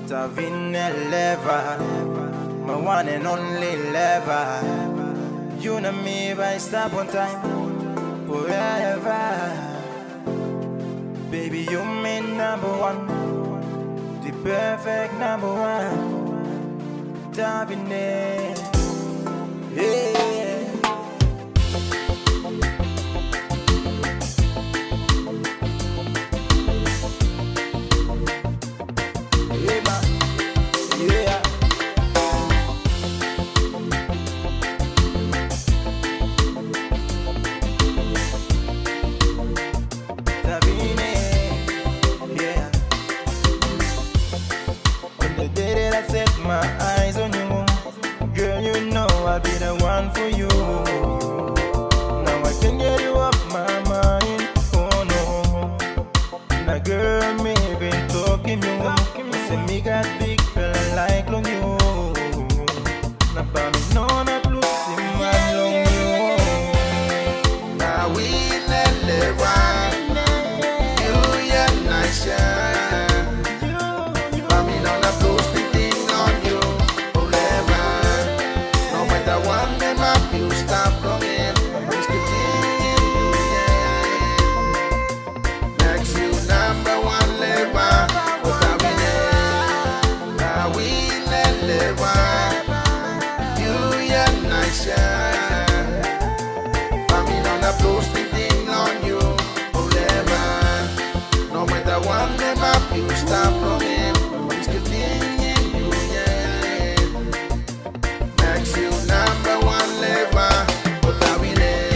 Tavine Lewa, my one and only Lewa. You know me by stop on time, forever. Baby, you mean number one, the perfect number one. Tavine, yeah. My eyes on you, girl, you know I'll be the one for you. Now I can get you off my mind, oh no. Now girl, me been talking you, say me got big fella like long you. Now by me no not losing my long you. Now we let Lewa, you yeah nice yeah. But me no not losing. You stop coming, please continue, yeah. Next you number one Lewa, what are we there? Now we let Lewa, you yeah nice yeah. But me not a posting thing on you, oh Lewa. No matter what Lewa, you stop coming, please continue, yeah. Next you number one Lewa, what are we there?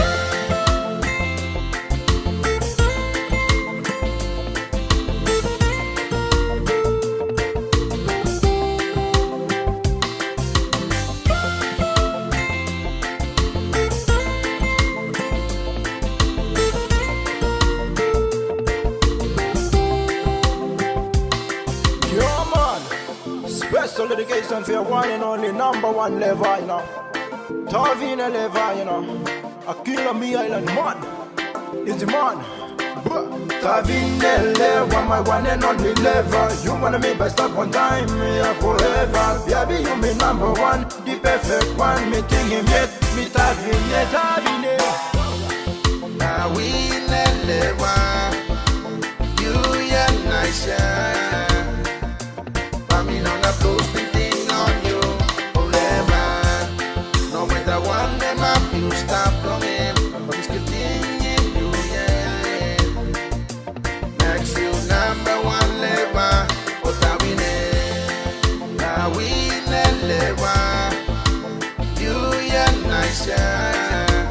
Yeah, man. Special dedication for your one and only number one Lewa, you know. Tavine Lewa, you know. Akilo me island man. Izzy Mahn. Tavine Lewa, my one and only Lewa. You wanna me best up on time, me a forever. Baby, you me number one, the perfect one. Me think him yet, me Tavine, Tavine. Now we let Lewa, you yeah nice yeah. But me not a posting thing on you, oh Lewa. No matter what them up, you stop coming, please continue, yeah. Next you number one Lewa, what are we there? Now we let Lewa, you yeah nice yeah.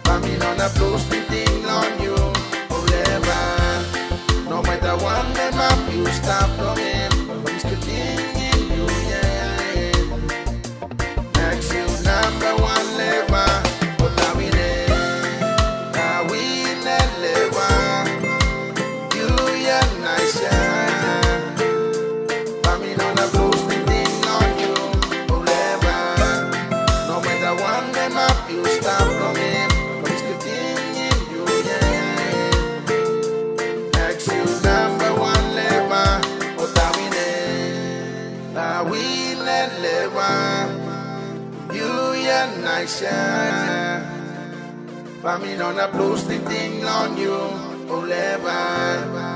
But me not a posting thing on you, oh Lewa. No matter what them up, you stop coming, please continue, yeah. Next you number one Lewa, what are we there? Now we let Lewa, you yeah nice yeah. But me not a posting thing on you, oh Lewa. No matter what them up, you stop coming, please continue, yeah. Next you number one Lewa, what are we there? Now we let Lewa, you yeah nice yeah. But me not a posting thing on you, oh Lewa.